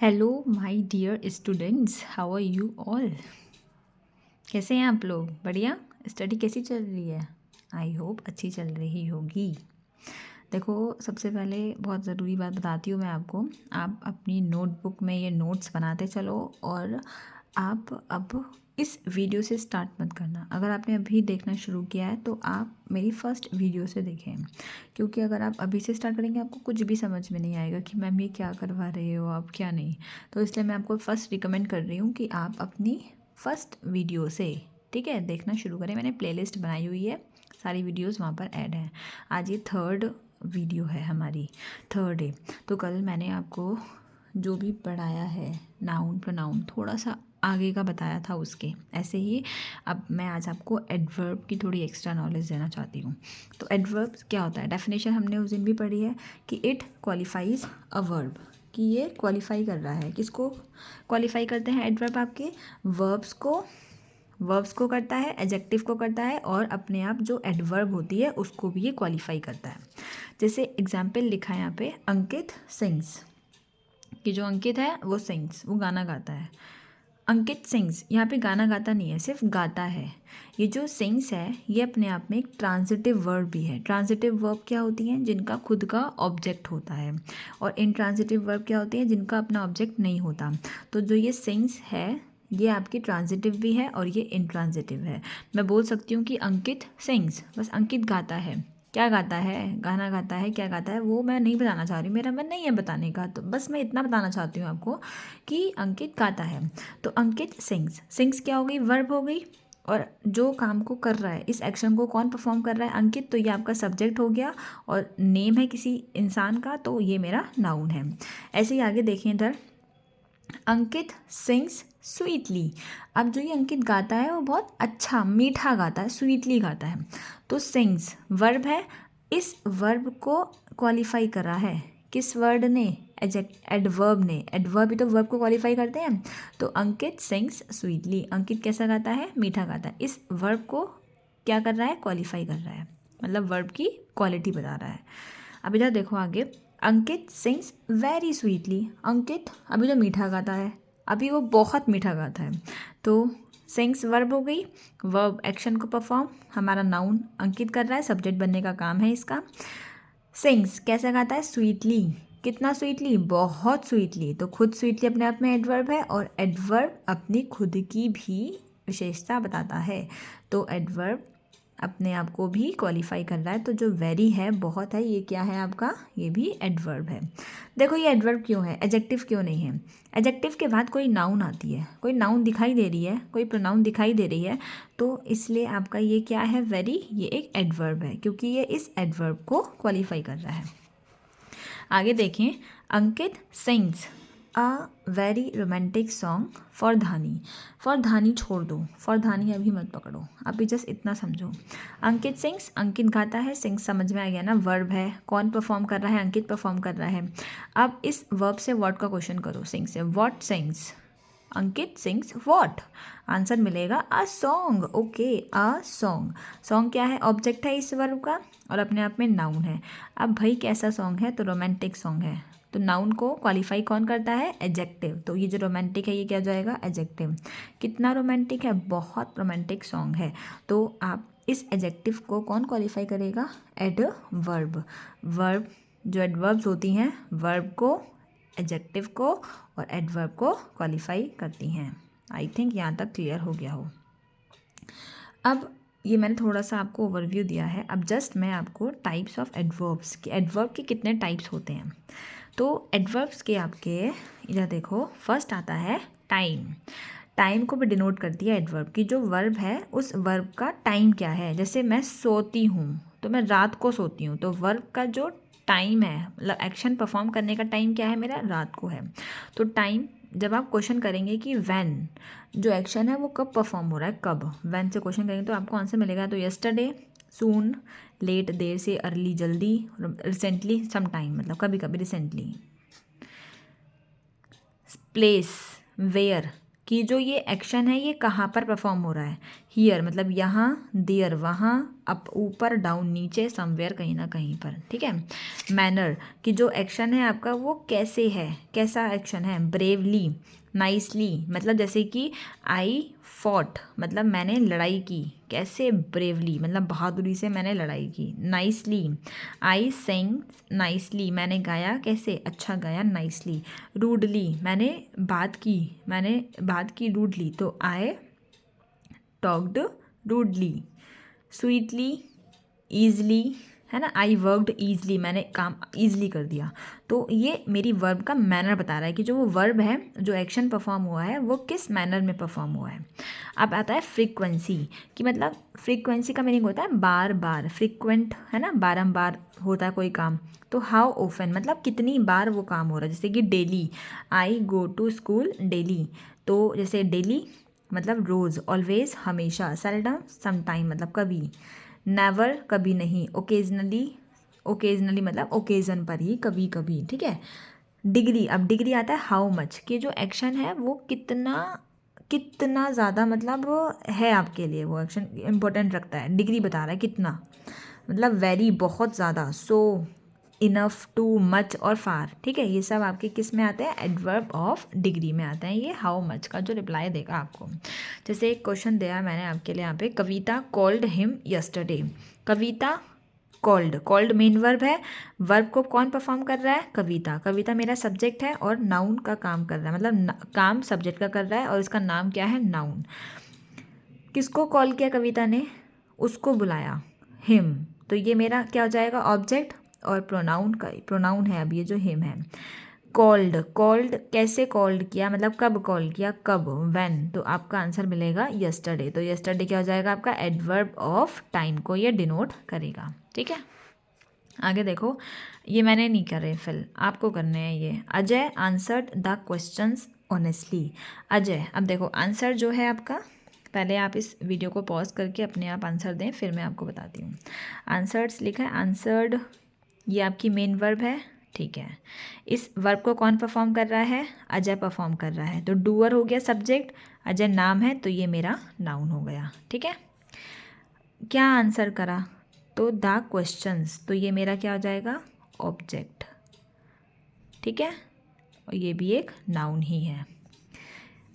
Hello my dear students, how are you all. कैसे हैं आप लोग? बढ़िया। स्टडी कैसी चल रही है? आई होप अच्छी चल रही होगी। देखो, सबसे पहले बहुत ज़रूरी बात बताती हूँ मैं आपको। आप अपनी नोटबुक में ये नोट्स बनाते चलो और आप अब इस वीडियो से स्टार्ट मत करना। अगर आपने अभी देखना शुरू किया है तो आप मेरी फर्स्ट वीडियो से देखें, क्योंकि अगर आप अभी से स्टार्ट करेंगे आपको कुछ भी समझ में नहीं आएगा कि मैम ये क्या करवा रहे हो आप, क्या नहीं। तो इसलिए मैं आपको फर्स्ट रिकमेंड कर रही हूँ कि आप अपनी फर्स्ट वीडियो से, ठीक है, देखना शुरू करें। मैंने प्लेलिस्ट बनाई हुई है, सारी वीडियोस वहाँ पर ऐड हैं। आज ये थर्ड वीडियो है हमारी, थर्ड डे। तो कल मैंने आपको जो भी पढ़ाया है, नाउन प्रोनाउन थोड़ा सा आगे का बताया था उसके, ऐसे ही अब मैं आज आपको एडवर्ब की थोड़ी एक्स्ट्रा नॉलेज देना चाहती हूँ। तो एडवर्ब क्या होता है? डेफिनेशन हमने उस दिन भी पढ़ी है कि इट क्वालिफाइज अ वर्ब, कि ये क्वालिफाई कर रहा है। किसको क्वालिफाई करते हैं एडवर्ब? आपके वर्ब्स को करता है, एडजेक्टिव को करता है, और अपने आप जो एडवर्ब होती है उसको भी ये क्वालिफाई करता है। जैसे एग्जाम्पल लिखा है यहाँ पे, अंकित सिंग्स, कि जो अंकित है वो सिंग्स, वो गाना गाता है। अंकित सिंग्स, यहाँ पे गाना गाता नहीं है, सिर्फ गाता है। ये जो सिंग्स है ये अपने आप में एक ट्रांजिटिव वर्ब भी है। ट्रांजिटिव वर्ब क्या होती हैं? जिनका खुद का ऑब्जेक्ट होता है। और इनट्रांजिटिव वर्ब क्या होती हैं? जिनका अपना ऑब्जेक्ट नहीं होता। तो जो ये सिंग्स है ये आपकी ट्रांजिटिव भी है और ये इनट्रांजिटिव है। मैं बोल सकती हूँ कि अंकित सिंग्स, बस अंकित गाता है। क्या गाता है? गाना गाता है। क्या गाता है वो मैं नहीं बताना चाह रही हूँ, मेरा मन नहीं है बताने का, तो बस मैं इतना बताना चाहती हूँ आपको कि अंकित गाता है। तो अंकित सिंग्स, सिंग्स क्या हो गई? वर्ब हो गई। और जो काम को कर रहा है, इस एक्शन को कौन परफॉर्म कर रहा है? अंकित। तो ये आपका सब्जेक्ट हो गया और नेम है किसी इंसान का, तो ये मेरा नाउन है। ऐसे ही आगे देखें इधर, अंकित सिंग्स स्वीटली। अब जो ये अंकित गाता है वो बहुत अच्छा मीठा गाता है, स्वीटली गाता है। तो सिंग्स वर्ब है, इस वर्ब को क्वालिफाई करा है किस वर्ड ने? एडवर्ब ने। एडवर्ब भी तो वर्ब को क्वालिफाई करते हैं। तो अंकित सिंग्स स्वीटली, अंकित कैसा गाता है? मीठा गाता है। इस वर्ब को क्या कर रहा है? क्वालिफाई कर रहा है, मतलब वर्ब की क्वालिटी बता रहा है। अब इधर देखो आगे, अंकित सिंग्स वेरी स्वीटली। अंकित अभी तो मीठा गाता है, अभी वो बहुत मीठा गाता है। तो सिंग्स वर्ब हो गई, वर्ब एक्शन को परफॉर्म, हमारा नाउन अंकित कर रहा है, सब्जेक्ट बनने का काम है इसका। सिंग्स कैसा गाता है? स्वीटली। कितना स्वीटली? बहुत स्वीटली। तो खुद स्वीटली अपने आप में एडवर्ब है, और एडवर्ब अपनी खुद की भी विशेषता बताता है। तो एडवर्ब अपने आप को भी क्वालिफाई कर रहा है। तो जो वेरी है, बहुत है, ये क्या है आपका? ये भी एडवर्ब है। देखो ये एडवर्ब क्यों है, एडजेक्टिव क्यों नहीं है? एडजेक्टिव के बाद कोई नाउन आती है, कोई नाउन दिखाई दे रही है, कोई प्रोनाउन दिखाई दे रही है, तो इसलिए आपका ये क्या है? वेरी, ये एक एडवर्ब है, क्योंकि ये इस एडवर्ब को क्वालिफाई कर रहा है। आगे देखें, Ankit sings a very romantic song for Dhani. For Dhani छोड़ दो, फॉर धानी अभी मत पकड़ो, अभी जस्ट इतना समझो। अंकित सिंग्स, अंकित गाता है, सिंग्स समझ में आ गया ना, वर्ब है। कौन परफॉर्म कर रहा है? अंकित परफॉर्म कर रहा है। अब इस वर्ब से व्हाट का क्वेश्चन करो, सिंग से। What sings? Ankit sings what? Answer मिलेगा a song. Okay, a song. Song क्या है? ऑब्जेक्ट है इस वर्ब का और अपने आप में नाउन है। अब भाई कैसा सॉन्ग है? तो रोमांटिक सॉन्ग है। तो नाउन को क्वालिफाई कौन करता है? एडजेक्टिव। तो ये जो रोमांटिक है ये क्या जाएगा? एडजेक्टिव। कितना रोमांटिक है? बहुत रोमांटिक सॉन्ग है। तो आप इस एडजेक्टिव को कौन क्वालिफाई करेगा? एडवर्ब। वर्ब, जो एडवर्ब्स होती हैं वर्ब को, एडजेक्टिव को और एडवर्ब को क्वालिफाई करती हैं। आई थिंक यहाँ तक क्लियर हो गया हो। अब ये मैंने थोड़ा सा आपको ओवरव्यू दिया है। अब जस्ट मैं आपको टाइप्स ऑफ एडवर्ब्स कि एडवर्ब के कितने टाइप्स होते हैं। तो एडवर्ब्स के आपके इधर देखो, फर्स्ट आता है टाइम। टाइम को भी डिनोट करती है एडवर्ब की। जो वर्ब है उस वर्ब का टाइम क्या है? जैसे मैं सोती हूँ तो मैं रात को सोती हूँ, तो वर्ब का जो टाइम है, मतलब एक्शन परफॉर्म करने का टाइम क्या है मेरा? रात को है। तो टाइम, जब आप क्वेश्चन करेंगे कि व्हेन, जो एक्शन है वो कब परफॉर्म हो रहा है, कब, व्हेन से क्वेश्चन करेंगे तो आपको आंसर मिलेगा। तो यस्टरडे, सून, लेट देर से, अर्ली जल्दी, रिसेंटली सम टाइम, मतलब कभी कभी, रिसेंटली। प्लेस, वेयर, कि जो ये एक्शन है ये कहाँ पर परफॉर्म हो रहा है। हियर मतलब यहाँ, देयर वहाँ, अप ऊपर, डाउन नीचे, समवेयर कहीं ना कहीं पर, ठीक है। मैनर कि जो एक्शन है आपका वो कैसे है, कैसा एक्शन है। ब्रेवली, नाइसली मतलब जैसे कि आई फॉट मतलब मैंने लड़ाई की, कैसे, ब्रेवली मतलब बहादुरी से मैंने लड़ाई की। नाइसली, आई सेंग नाइसली मैंने गाया, कैसे, अच्छा गाया, नाइसली। रूडली मैंने बात की रूडली, तो I talked rudely. Sweetly, easily है ना, आई वर्कड ईजली मैंने काम ईजली कर दिया। तो ये मेरी वर्ब का मैनर बता रहा है कि जो वो वर्ब है, जो एक्शन परफॉर्म हुआ है वो किस मैनर में परफॉर्म हुआ है। अब आता है फ्रीक्वेंसी कि मतलब फ्रीक्वेंसी का मीनिंग होता है बार बार, फ्रीक्वेंट है ना, बारंबार होता है कोई काम। तो हाउ ओफन मतलब कितनी बार वो काम हो रहा है, जैसे कि daily, I go to school daily, तो जैसे डेली मतलब रोज़, ऑलवेज हमेशा, सेल्डम समटाइम मतलब कभी, नेवर कभी नहीं, ओकेजनली मतलब ओकेज़न पर ही, कभी कभी, ठीक है। डिग्री, अब डिग्री आता है हाउ मच कि जो एक्शन है वो कितना कितना ज़्यादा मतलब है आपके लिए, वो एक्शन इम्पोर्टेंट रखता है। डिग्री बता रहा है कितना, मतलब वेरी बहुत ज़्यादा, सो, इनफ, टू मच और फार, ठीक है। ये सब आपके किस में आते हैं, एडवर्ब ऑफ डिग्री में आते हैं। ये हाउ मच का जो रिप्लाई देगा आपको, जैसे एक क्वेश्चन दिया मैंने आपके लिए यहाँ पे, कविता कॉल्ड हिम यस्टरडे। कविता कॉल्ड मेन वर्ब है, वर्ब को कौन परफॉर्म कर रहा है, कविता। कविता मेरा सब्जेक्ट है और नाउन का काम कर रहा है, मतलब काम सब्जेक्ट का कर रहा है और इसका नाम क्या है, नाउन। किसको कॉल किया कविता ने, उसको बुलाया, हिम, तो ये मेरा क्या हो जाएगा, ऑब्जेक्ट और प्रोनाउन का प्रोनाउन है अब ये जो हिम है। कॉल्ड कैसे कॉल्ड किया, मतलब कब कॉल किया, कब, व्हेन, तो आपका आंसर मिलेगा यस्टरडे। तो यस्टरडे क्या हो जाएगा आपका, एडवर्ब ऑफ टाइम को ये डिनोट करेगा, ठीक है। आगे देखो, ये मैंने नहीं करे फिल, आपको करने हैं ये। Ajay answered the questions honestly. Ajay, अब देखो आंसर जो है आपका, पहले आप इस वीडियो को पॉज करके अपने आप आंसर दें, फिर मैं आपको बताती हूँ। आंसर्स लिखा है, आंसर्ड ये आपकी मेन वर्ब है, ठीक है। इस वर्ब को कौन परफॉर्म कर रहा है, अजय परफॉर्म कर रहा है, तो डूअर हो गया सब्जेक्ट, अजय नाम है, तो ये मेरा नाउन हो गया, ठीक है। क्या आंसर करा, तो द क्वेश्चंस, तो ये मेरा क्या हो जाएगा, ऑब्जेक्ट, ठीक है, और ये भी एक नाउन ही है।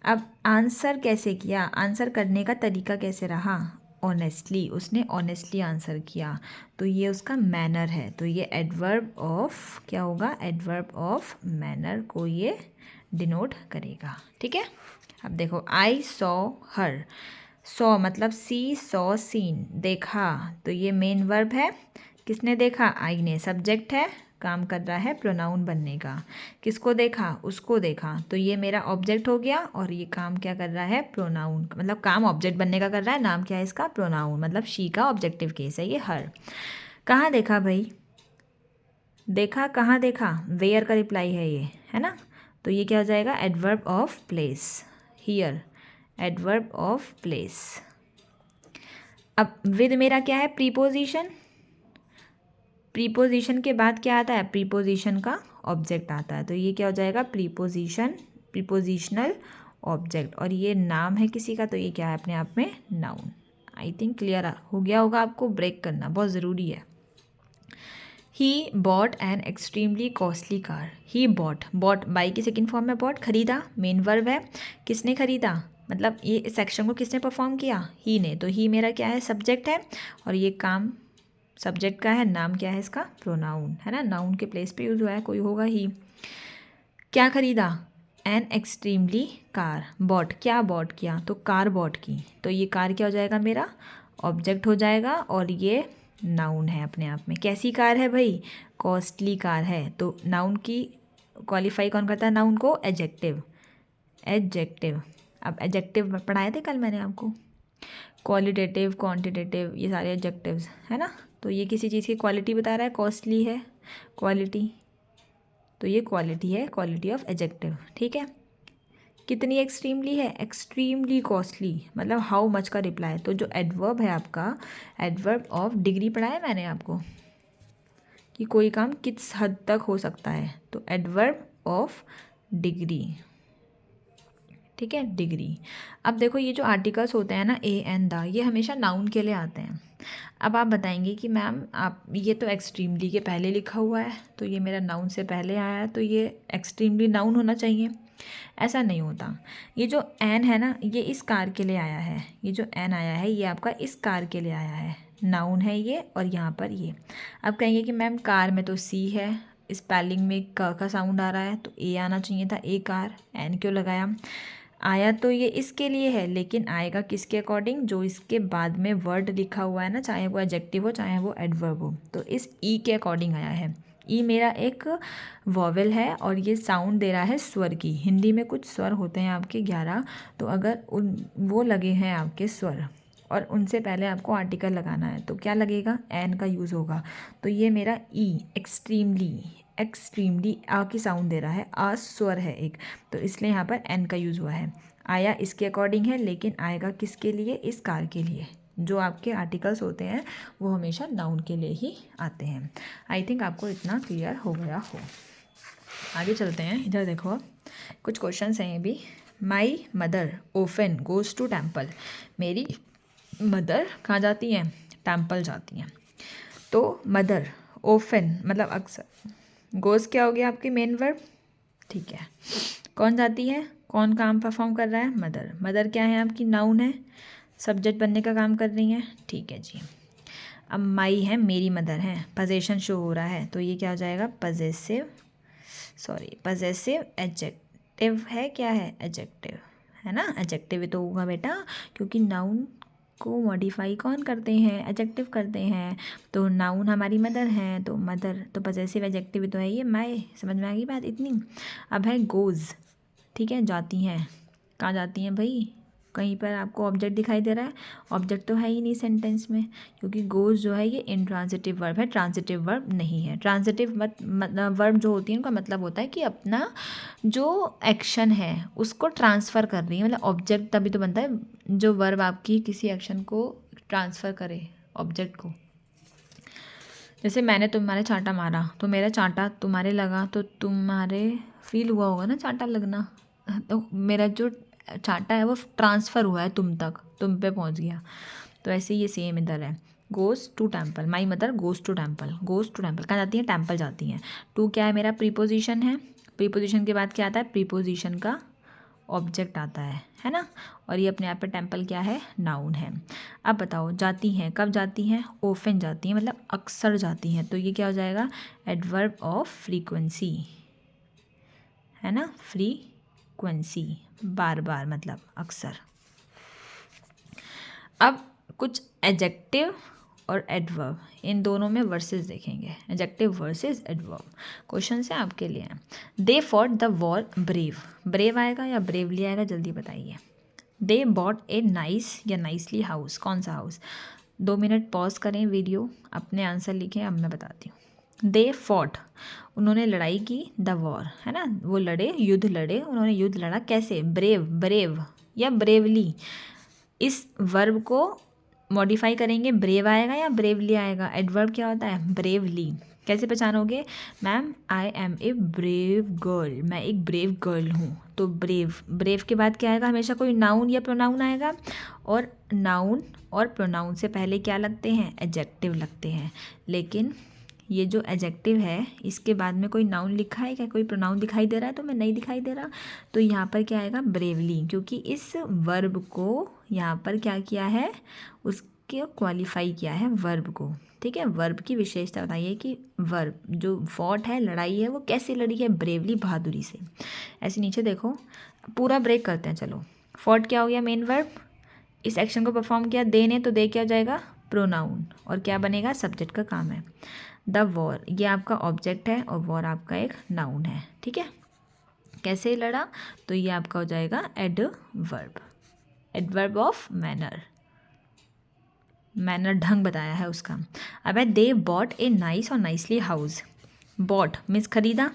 अब आंसर कैसे किया, आंसर करने का तरीका कैसे रहा, ऑनेस्टली, उसने ऑनेस्टली आंसर किया, तो ये उसका मैनर है, तो ये एडवर्ब ऑफ क्या होगा, एडवर्ब ऑफ मैनर को ये डिनोट करेगा, ठीक है। अब देखो, आई सॉ हर, सॉ मतलब सी, सॉ सीन, देखा, तो ये मेन वर्ब है, किसने देखा, आई ने, सब्जेक्ट है, काम कर रहा है प्रोनाउन बनने का, किसको देखा, उसको देखा, तो ये मेरा ऑब्जेक्ट हो गया, और ये काम क्या कर रहा है, प्रोनाउन, मतलब काम ऑब्जेक्ट बनने का कर रहा है, नाम क्या है इसका, प्रोनाउन, मतलब शी का ऑब्जेक्टिव केस है ये हर। कहाँ देखा भाई, देखा कहाँ देखा, वेयर का रिप्लाई है ये, है ना, तो ये क्या हो जाएगा, adverb of place, here, adverb of place. अब विद मेरा क्या है, प्रीपोजिशन, प्रीपोजिशन के बाद क्या आता है, प्रीपोजिशन का ऑब्जेक्ट आता है, तो ये क्या हो जाएगा, प्रीपोजिशनल ऑब्जेक्ट, और ये नाम है किसी का, तो ये क्या है, अपने आप में नाउन। आई थिंक क्लियर हो गया होगा, आपको ब्रेक करना बहुत ज़रूरी है। He bought an extremely costly car, he bought by की सेकेंड फॉर्म में बॉट, खरीदा, मेन वर्ब है, किसने खरीदा, मतलब ये सेक्शन को किसने परफॉर्म किया, ही ने, तो ही मेरा क्या है, सब्जेक्ट है, और ये काम सब्जेक्ट का है, नाम क्या है इसका, प्रोनाउन, है ना, नाउन के प्लेस पे यूज हुआ है, कोई होगा ही। क्या खरीदा, एन एक्सट्रीमली कार, बॉट क्या बॉट किया, तो कार बॉट की, तो ये कार क्या हो जाएगा, मेरा ऑब्जेक्ट हो जाएगा, और ये नाउन है अपने आप में। कैसी कार है भाई, कॉस्टली कार है, तो नाउन की क्वालिफाई कौन करता है, नाउन को, एडजेक्टिव, अब एडजेक्टिव पढ़ाए थे कल मैंने आपको, क्वालिटेटिव, क्वांटिटेटिव, ये सारे एडजेक्टिव्स है ना, तो ये किसी चीज़ की क्वालिटी बता रहा है, कॉस्टली है क्वालिटी, तो ये क्वालिटी है, क्वालिटी ऑफ एडजेक्टिव, ठीक है। कितनी एक्सट्रीमली है, एक्सट्रीमली कॉस्टली, मतलब हाउ मच का रिप्लाई, तो जो एडवर्ब है आपका, एडवर्ब ऑफ डिग्री पढ़ाया मैंने आपको कि कोई काम किस हद तक हो सकता है, तो एडवर्ब ऑफ डिग्री, ठीक है, डिग्री। अब देखो ये जो आर्टिकल्स होते हैं ना, ए एंड द, ये हमेशा नाउन के लिए आते हैं। अब आप बताएंगे कि मैम आप ये तो एक्सट्रीमली के पहले लिखा हुआ है, तो ये मेरा नाउन से पहले आया है, तो ये एक्सट्रीमली नाउन होना चाहिए। ऐसा नहीं होता। ये जो एन है ना, ये इस कार के लिए आया है, ये जो एन आया है ये आपका इस कार के लिए आया है, नाउन है ये, और यहाँ पर ये। अब कहेंगे कि मैम कार में तो सी है, स्पेलिंग में क का साउंड आ रहा है, तो ए आना चाहिए था, ए कार, एन क्यों लगाया? आया तो ये इसके लिए है, लेकिन आएगा किसके अकॉर्डिंग? जो इसके बाद में वर्ड लिखा हुआ है ना, चाहे वो एडजेक्टिव हो चाहे वो एडवर्ब हो, तो इस ई के अकॉर्डिंग आया है। ई मेरा एक वॉवेल है और ये साउंड दे रहा है स्वर की। हिंदी में कुछ स्वर होते हैं आपके 11, तो अगर उन वो लगे हैं आपके स्वर और उनसे पहले आपको आर्टिकल लगाना है, तो क्या लगेगा? एन का यूज़ होगा। तो ये मेरा ई एक्सट्रीमली आ की साउंड दे रहा है, आ स्वर है एक, तो इसलिए यहाँ पर एन का यूज़ हुआ है। आया इसके अकॉर्डिंग है, लेकिन आएगा किसके लिए? इस कार के लिए। जो आपके आर्टिकल्स होते हैं वो हमेशा नाउन के लिए ही आते हैं। आई थिंक आपको इतना क्लियर हो गया हो। आगे चलते हैं, इधर देखो कुछ क्वेश्चंस हैं ये भी। My mother often goes to temple, मेरी मदर कहाँ जाती हैं? टेम्पल जाती हैं। तो मदर ओफन मतलब अक्सर, गोज़ क्या हो गया आपकी मेन वर्ब, ठीक है। कौन जाती है? कौन काम परफॉर्म कर रहा है? मदर। मदर क्या है आपकी? नाउन है, सब्जेक्ट बनने का काम कर रही हैं, ठीक है जी। अब माई है, मेरी मदर है, पोजेशन शो हो रहा है, तो ये क्या हो जाएगा? पजेसिव एडजेक्टिव है, क्या है? एडजेक्टिव है ना, एडजेक्टिव ही तो होगा बेटा, क्योंकि नाउन को मॉडिफाई कौन करते हैं? एडजेक्टिव करते हैं। तो नाउन हमारी मदर है, तो मदर तो पजेसिव एडजेक्टिव ही तो है ये, माई। समझ में आ गई बात इतनी? अब है गोज़, ठीक है, जाती हैं। कहाँ जाती हैं भाई? कहीं पर आपको ऑब्जेक्ट दिखाई दे रहा है? ऑब्जेक्ट तो है ही नहीं सेंटेंस में, क्योंकि गोज़ जो है ये इंट्रांजिटिव वर्ब है, ट्रांजिटिव वर्ब नहीं है। ट्रांजिटिव वर्ब जो होती है उनका मतलब होता है कि अपना जो एक्शन है उसको ट्रांसफ़र कर रही है, मतलब ऑब्जेक्ट तभी तो बनता है जो वर्ब आपकी किसी एक्शन को ट्रांसफ़र करे ऑब्जेक्ट को। जैसे मैंने तुम्हारे चांटा मारा, तो मेरा चांटा तुम्हारे लगा, तो तुम्हारे फील हुआ होगा ना चांटा लगना, तो मेरा जो चांटा है वो ट्रांसफ़र हुआ है तुम तक, तुम पे पहुंच गया। तो ऐसे ये सेम इधर है, goes to temple, my mother goes to temple. Goes to temple कहाँ जाती है? टेम्पल जाती हैं। टू क्या है मेरा? प्रीपोजिशन है। प्रीपोजिशन के बाद क्या आता है? प्रीपोजिशन का ऑब्जेक्ट आता है ना। और ये अपने आप पे टेम्पल क्या है? नाउन है। अब बताओ जाती हैं, कब जाती हैं? ओफन जाती हैं, मतलब अक्सर जाती हैं, तो ये क्या हो जाएगा? एडवर्ब ऑफ फ्रीक्वेंसी, है ना, फ्रीक्वेंसी, बार बार मतलब अक्सर। अब कुछ एडजेक्टिव और एडवर्ब, इन दोनों में वर्सेस देखेंगे, एडजेक्टिव वर्सेस एडवर्ब। क्वेश्चन है आपके लिए। They fought the war brave, brave आएगा या ब्रेवली आएगा? जल्दी बताइए। दे बॉट ए नाइस या नाइसली हाउस, कौन सा हाउस? 2 मिनट पॉज करें वीडियो, अपने आंसर लिखें, अब मैं बताती हूँ। दे फॉट, उन्होंने लड़ाई की, द वॉर, है ना, वो लड़े, युद्ध लड़े, उन्होंने युद्ध लड़ा, कैसे? ब्रेव या ब्रेवली। इस वर्ब को मॉडिफाई करेंगे, ब्रेव आएगा या ब्रेवली आएगा? एडवर्ब क्या होता है? ब्रेवली। कैसे पहचानोगे? Ma'am I am a brave girl, मैं एक ब्रेव गर्ल हूँ, तो ब्रेव के बाद क्या आएगा? हमेशा कोई नाउन या प्रोनाउन आएगा, और नाउन और प्रोनाउन से पहले क्या लगते हैं? एडजेक्टिव लगते हैं। लेकिन ये जो एडजेक्टिव है इसके बाद में कोई नाउन लिखा है क्या? कोई प्रोनाउन दिखाई दे रहा है? तो मैं नहीं दिखाई दे रहा, तो यहाँ पर क्या आएगा? ब्रेवली, क्योंकि इस वर्ब को यहाँ पर क्या किया है? उसके क्वालिफाई किया है वर्ब को, ठीक है। वर्ब की विशेषता बताइए कि वर्ब जो फॉट है, लड़ाई है, वो कैसे लड़ी है? ब्रेवली, बहादुरी से। ऐसे नीचे देखो, पूरा ब्रेक करते हैं, चलो। फॉट क्या हो गया? Main verb. इस एक्शन को परफॉर्म किया दे ने, तो दे क्या हो जाएगा? प्रोनाउन, और क्या बनेगा? सब्जेक्ट का काम है। द वॉर, ये आपका ऑब्जेक्ट है और वॉर आपका एक नाउन है, ठीक है। कैसे लड़ा? तो ये आपका हो जाएगा adverb, adverb of manner, manner ढंग बताया है उसका। अब है दे बॉट ए नाइस और नाइसली हाउस। बॉट मीन्स खरीदा,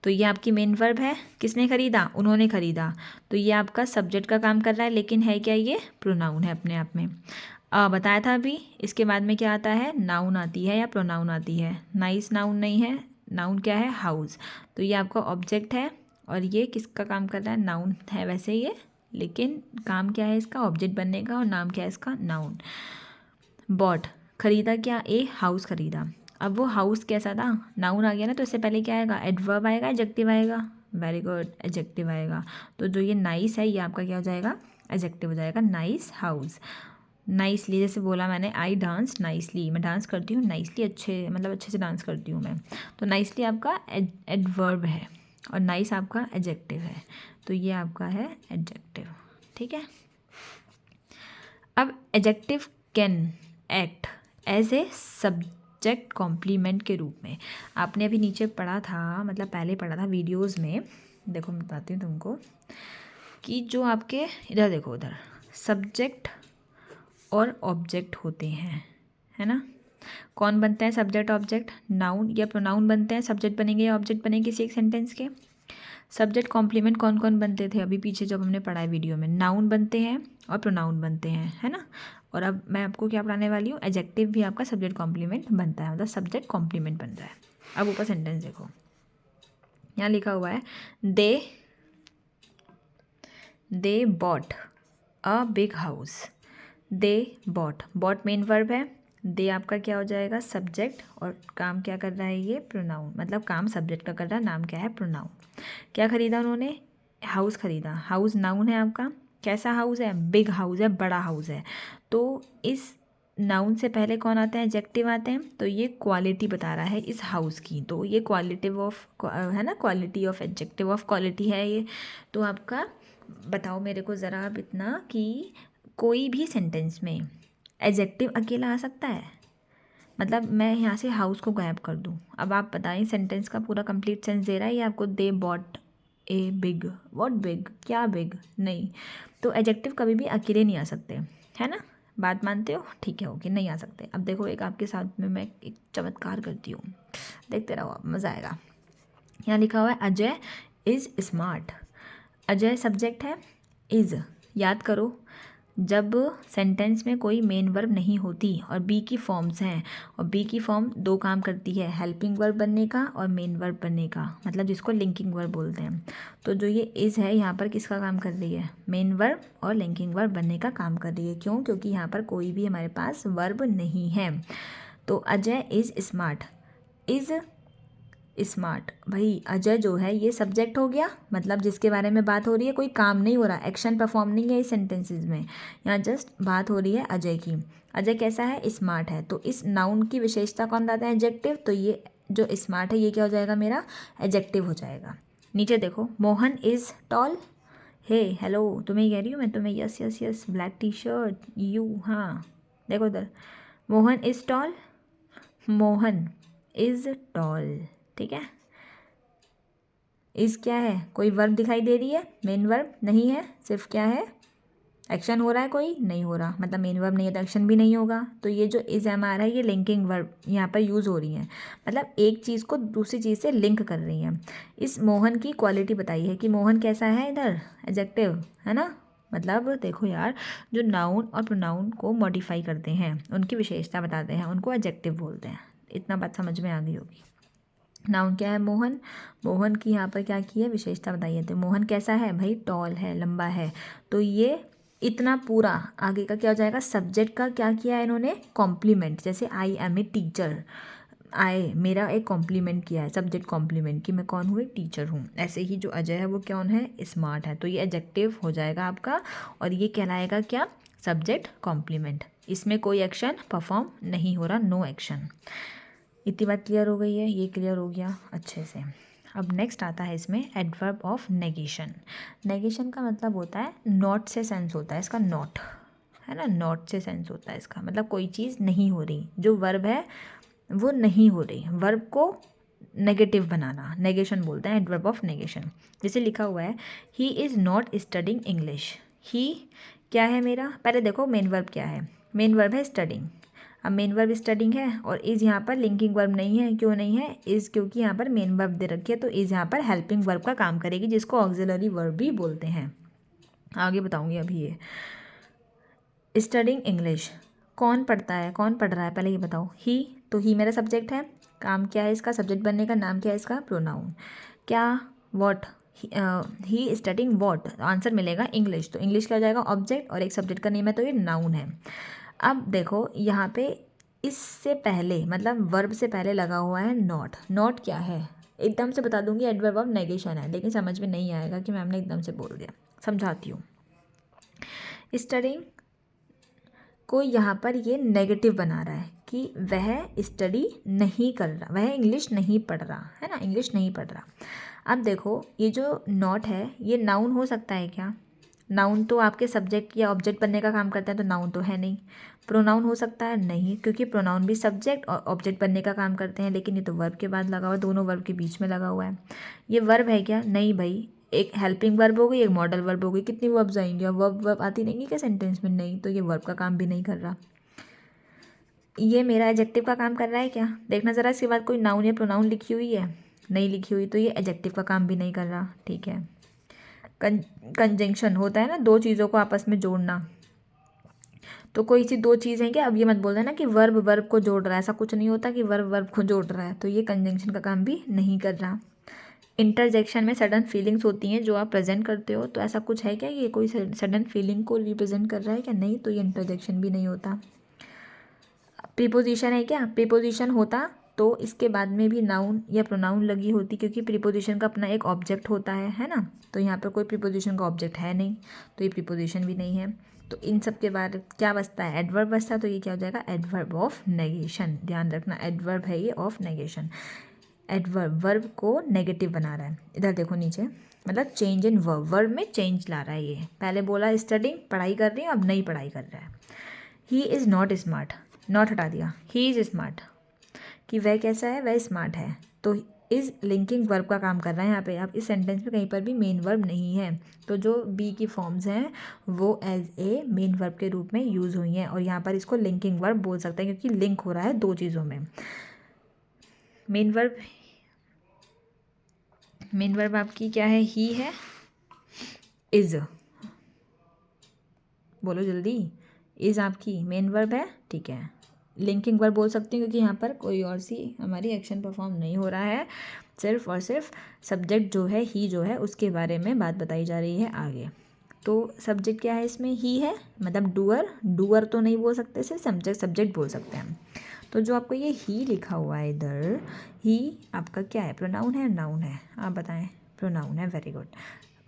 तो ये आपकी मेन वर्ब है। किसने खरीदा? उन्होंने खरीदा, तो ये आपका सब्जेक्ट का काम कर रहा है, लेकिन है क्या? ये प्रोनाउन है अपने आप में। बताया था अभी, इसके बाद में क्या आता है? नाउन आती है या प्रोनाउन आती है। नाइस नाउन नहीं है, नाउन क्या है? हाउस, तो ये आपका ऑब्जेक्ट है, और ये किसका काम कर रहा है? नाउन है, वैसे ये लेकिन काम क्या है इसका, ऑब्जेक्ट बनने का, और नाम क्या है इसका, नाउन। बॉट, खरीदा क्या, ए हाउस खरीदा। अब वो हाउस कैसा था, नाउन आ गया ना, तो इससे पहले क्या आएगा, एडवर्ब आएगा, एडजेक्टिव आएगा। वेरी गुड, एडजेक्टिव आएगा। तो जो ये नाइस है ये आपका क्या हो जाएगा, एडजेक्टिव हो जाएगा। Nice house. नाइसली, जैसे बोला मैंने, आई डांस नाइसली, मैं डांस करती हूँ नाइसली, अच्छे मतलब अच्छे से डांस करती हूँ मैं। तो नाइसली आपका एडवर्ब है और नाइस आपका एडजेक्टिव है, तो ये आपका है एडजेक्टिव। ठीक है। अब adjective can act as a subject complement के रूप में। आपने अभी नीचे पढ़ा था, मतलब पहले पढ़ा था वीडियोस में, देखो मैं बताती हूँ तुमको कि जो आपके इधर देखो, उधर सब्जेक्ट और ऑब्जेक्ट होते हैं, है ना। कौन बनते हैं सब्जेक्ट ऑब्जेक्ट, नाउन या प्रोनाउन बनते हैं, सब्जेक्ट बनेंगे या ऑब्जेक्ट बनेंगे किसी एक सेंटेंस के। सब्जेक्ट कॉम्प्लीमेंट कौन कौन बनते थे अभी पीछे जब हमने पढ़ा है वीडियो में, नाउन बनते हैं और प्रोनाउन बनते हैं, है ना। और अब मैं आपको क्या पढ़ाने वाली हूँ, एडजेक्टिव भी आपका सब्जेक्ट कॉम्प्लीमेंट बनता है, मतलब सब्जेक्ट कॉम्प्लीमेंट बन रहा है। अब ऊपर सेंटेंस देखो, यहाँ लिखा हुआ है they bought a big house. They bought, bought main verb है, दे आपका क्या हो जाएगा, सब्जेक्ट, और काम क्या कर रहा है ये, प्रोनाउन, मतलब काम सब्जेक्ट का कर रहा है, नाम क्या है, प्रोनाउन। क्या खरीदा उन्होंने, हाउस खरीदा। हाउस नाउन है आपका, कैसा हाउस है, बिग हाउस है, बड़ा हाउस है। तो इस नाउन से पहले कौन आता है, एडजेक्टिव आते हैं, तो ये क्वालिटी बता रहा है इस हाउस की, तो ये क्वालिटिव ऑफ है ना, quality of adjective of quality है ये। तो आपका बताओ मेरे को ज़रा आप इतना कि कोई भी सेंटेंस में एडजेक्टिव अकेला आ सकता है, मतलब मैं यहाँ से हाउस को गायब कर दूँ, अब आप बताएं सेंटेंस का पूरा कंप्लीट सेंस दे रहा है ये आपको, they bought a big, what big, क्या बिग, नहीं। तो एडजेक्टिव कभी भी अकेले नहीं आ सकते, है ना, बात मानते हो, ठीक है, ओके, नहीं आ सकते। अब देखो एक आपके साथ में मैं एक चमत्कार करती हूँ, देखते रहो, मज़ा आएगा। यहाँ लिखा हुआ है Ajay is smart. Ajay subject है, इज़, याद करो जब सेंटेंस में कोई मेन वर्ब नहीं होती और बी की फॉर्म्स हैं, और बी की फॉर्म दो काम करती है, हेल्पिंग वर्ब बनने का और मेन वर्ब बनने का, मतलब जिसको लिंकिंग वर्ब बोलते हैं। तो जो ये इज़ है यहाँ पर किसका काम कर रही है, मेन वर्ब और लिंकिंग वर्ब बनने का काम कर रही है। क्यों, क्योंकि यहाँ पर कोई भी हमारे पास वर्ब नहीं है। तो Ajay is smart, is smart, भाई अजय जो है ये सब्जेक्ट हो गया, मतलब जिसके बारे में बात हो रही है, कोई काम नहीं हो रहा, एक्शन परफॉर्म नहीं है इस सेंटेंसेस में, यहाँ जस्ट बात हो रही है अजय की। अजय कैसा है, स्मार्ट है, तो इस नाउन की विशेषता कौन लाता है, एडजेक्टिव, तो ये जो स्मार्ट है ये क्या हो जाएगा, मेरा एडजेक्टिव हो जाएगा। नीचे देखो, Mohan is tall. Hey hello, तुम्हें कह रही हूँ मैं, तुम्हें, yes yes yes, black T shirt you, हाँ देखो उधर, Mohan is tall, Mohan is tall, ठीक है। इस क्या है, कोई वर्ब दिखाई दे रही है, मेन वर्ब नहीं है, सिर्फ क्या है, एक्शन हो रहा है, कोई नहीं हो रहा, मतलब मेन वर्ब नहीं है तो एक्शन भी नहीं होगा। तो ये जो इज एम आ रहा है ये लिंकिंग वर्ब यहाँ पर यूज़ हो रही है, मतलब एक चीज़ को दूसरी चीज़ से लिंक कर रही हैं। इस मोहन की क्वालिटी बताई है कि मोहन कैसा है, इधर एडजेक्टिव है ना, मतलब देखो यार, जो नाउन और प्रोनाउन को मॉडिफाई करते हैं, उनकी विशेषता बताते हैं, उनको एडजेक्टिव बोलते हैं। इतना बात समझ में आ गई होगी। नाउन क्या है, मोहन, मोहन की यहाँ पर क्या की है, विशेषता बताई है। तो मोहन कैसा है भाई, टॉल है, लंबा है। तो ये इतना पूरा आगे का क्या हो जाएगा, सब्जेक्ट का क्या किया है इन्होंने, कॉम्प्लीमेंट, जैसे आई एम ए टीचर, आई मेरा एक कॉम्प्लीमेंट किया है, सब्जेक्ट कॉम्प्लीमेंट कि मैं कौन हूँ, टीचर हूँ। ऐसे ही जो अजय है वो कौन है, स्मार्ट है, तो ये एडजेक्टिव हो जाएगा आपका, और ये कहलाएगा क्या, सब्जेक्ट कॉम्प्लीमेंट। इसमें कोई एक्शन परफॉर्म नहीं हो रहा, नो एक्शन। इतनी बात क्लियर हो गई है, ये क्लियर हो गया अच्छे से। अब नेक्स्ट आता है इसमें एडवर्ब ऑफ नेगेशन। नेगेशन का मतलब होता है नॉट से सेंस होता है इसका, नॉट है ना, नॉट से सेंस होता है इसका, मतलब कोई चीज़ नहीं हो रही, जो वर्ब है वो नहीं हो रही, वर्ब को नेगेटिव बनाना, नेगेशन बोलते हैं, एडवर्ब ऑफ नेगेशन। जैसे लिखा हुआ है he is not studying English. He क्या है मेरा, पहले देखो मेन वर्ब क्या है, मेन वर्ब है स्टडिंग। अब मेन वर्ब स्टडिंग है और इज़ यहाँ पर लिंकिंग वर्ब नहीं है, क्यों नहीं है, इज़ क्योंकि यहाँ पर मेन वर्ब दे रखी है, तो इज़ यहाँ पर हेल्पिंग वर्ब का काम करेगी, जिसको ऑक्सिलरी वर्ब भी बोलते हैं। आगे बताऊँगी अभी ये। स्टडिंग इंग्लिश, कौन पढ़ता है, कौन पढ़ रहा है, पहले ये बताओ। ही, तो ही मेरा सब्जेक्ट है, काम क्या है इसका, सब्जेक्ट बनने का, नाम क्या है इसका, प्रोनाउन। क्या, what, he studying what, answer मिलेगा इंग्लिश। तो इंग्लिश क्या हो जाएगा, ऑब्जेक्ट, और एक सब्जेक्ट का नेम है तो ये नाउन है। अब देखो यहाँ पे इससे पहले मतलब वर्ब से पहले लगा हुआ है नॉट। नॉट क्या है, एकदम से बता दूंगी, एडवर्ब ऑफ नेगेशन है, लेकिन समझ में नहीं आएगा कि मैम ने एकदम से बोल दिया। समझाती हूँ। स्टडिंग को यहाँ पर ये नेगेटिव बना रहा है कि वह स्टडी नहीं कर रहा, वह इंग्लिश नहीं पढ़ रहा है ना, इंग्लिश नहीं पढ़ रहा। अब देखो ये जो नॉट है ये नाउन हो सकता है क्या, नाउन तो आपके सब्जेक्ट या ऑब्जेक्ट बनने का काम करता है, तो नाउन तो है नहीं। प्रोनाउन हो सकता है, नहीं, क्योंकि प्रोनाउन भी सब्जेक्ट और ऑब्जेक्ट बनने का काम करते हैं, लेकिन ये तो वर्ब के बाद लगा हुआ है, दोनों वर्ब के बीच में लगा हुआ है। ये वर्ब है क्या, नहीं भाई, एक हेल्पिंग वर्ब हो गई, एक मॉडल वर्ब हो गई। कितनी वर्ब्स आएंगी, और वर्ब आती नहीं क्या सेंटेंस में, नहीं, तो ये वर्ब का काम भी नहीं कर रहा। ये मेरा एडजेक्टिव का काम कर रहा है क्या, देखना ज़रा इसके बाद कोई नाउन या प्रोनाउन लिखी हुई है, नहीं लिखी हुई, तो ये एडजेक्टिव का काम भी नहीं कर रहा। ठीक है। कंजंक्शन होता है ना, दो चीज़ों को आपस में जोड़ना, तो कोई सी दो चीज़ हैं क्या, अब ये मत बोल देना कि वर्ब वर्ब को जोड़ रहा है, ऐसा कुछ नहीं होता कि वर्ब वर्ब को जोड़ रहा है, तो ये कंजंक्शन का काम भी नहीं कर रहा। इंटरजेक्शन में सडन फीलिंग्स होती हैं जो आप प्रेजेंट करते हो, तो ऐसा कुछ है क्या, ये कोई सडन फीलिंग को रिप्रेजेंट कर रहा है क्या, नहीं, तो ये इंटरजेक्शन भी नहीं होता। प्रीपोजिशन है क्या, प्रीपोजिशन होता तो इसके बाद में भी नाउन या प्रोनाउन लगी होती, क्योंकि प्रीपोजिशन का अपना एक ऑब्जेक्ट होता है ना, तो यहाँ पर कोई प्रीपोजिशन का ऑब्जेक्ट है नहीं, तो ये प्रीपोजिशन भी नहीं है। तो इन सब के बाद क्या बचता है, एडवर्ब बचता है, तो ये क्या हो जाएगा, एडवर्ब ऑफ नेगेशन। ध्यान रखना, एडवर्ब है ये ऑफ नेगेशन। एडवर्ब वर्ब को नेगेटिव बना रहा है। इधर देखो नीचे, मतलब चेंज इन वर्ब, वर्ब में चेंज ला रहा है ये। पहले बोला स्टडिंग, पढ़ाई कर रही है, अब नहीं पढ़ाई कर रहा है। He is not smart, not हटा दिया, ही इज़ स्मार्ट, कि वह कैसा है, वह स्मार्ट है, तो इज़ लिंकिंग वर्ब का काम कर रहा है यहाँ पे। अब इस सेंटेंस में कहीं पर भी मेन वर्ब नहीं है, तो जो बी की फॉर्म्स हैं वो एज ए मेन वर्ब के रूप में यूज़ हुई हैं, और यहाँ पर इसको लिंकिंग वर्ब बोल सकते हैं, क्योंकि लिंक हो रहा है दो चीज़ों में। मेन वर्ब आपकी क्या है, ही है, इज़, बोलो जल्दी, इज़ आपकी मेन वर्ब है। ठीक है, लिंकिंग वर्ब बोल सकती हूँ, क्योंकि यहाँ पर कोई और सी हमारी एक्शन परफॉर्म नहीं हो रहा है, सिर्फ और सिर्फ सब्जेक्ट जो है, ही जो है, उसके बारे में बात बताई जा रही है आगे। तो सब्जेक्ट क्या है इसमें, ही है, मतलब डूअर तो नहीं बोल सकते, सिर्फ सब्जेक्ट बोल सकते हैं। तो जो आपको ये ही लिखा हुआ है इधर, ही आपका क्या है, प्रोनाउन है, नाउन है, आप बताएं, प्रोनाउन है, वेरी गुड।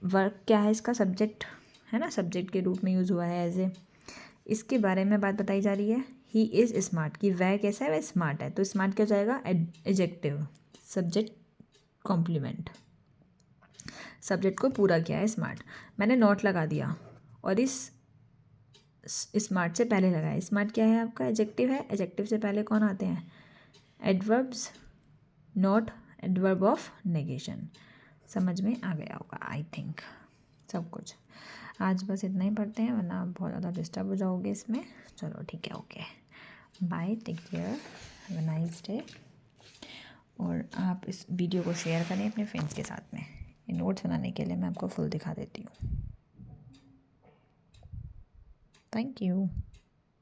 वर्क क्या है इसका, सब्जेक्ट है ना, सब्जेक्ट के रूप में यूज़ हुआ है एज ए। इसके बारे में बात बताई जा रही है, ही इज़ स्मार्ट, कि वह कैसा है, वह स्मार्ट है, तो स्मार्ट क्या हो जाएगा, एडजेक्टिव, सब्जेक्ट कॉम्प्लीमेंट, सब्जेक्ट को पूरा किया है स्मार्ट। मैंने नॉट लगा दिया, और इस स्मार्ट से पहले लगाया, स्मार्ट क्या है आपका, एडजेक्टिव है, एडजेक्टिव से पहले कौन आते हैं, adverbs, not adverb of negation. समझ में आ गया होगा आई थिंक सब कुछ। आज बस इतना ही पढ़ते हैं, वरना आप बहुत ज़्यादा डिस्टर्ब हो जाओगे इसमें। चलो ठीक है, okay, bye, take care, have a nice day. और आप इस वीडियो को शेयर करें अपने फ्रेंड्स के साथ में। ये नोट्स बनाने के लिए मैं आपको फुल दिखा देती हूँ। Thank you.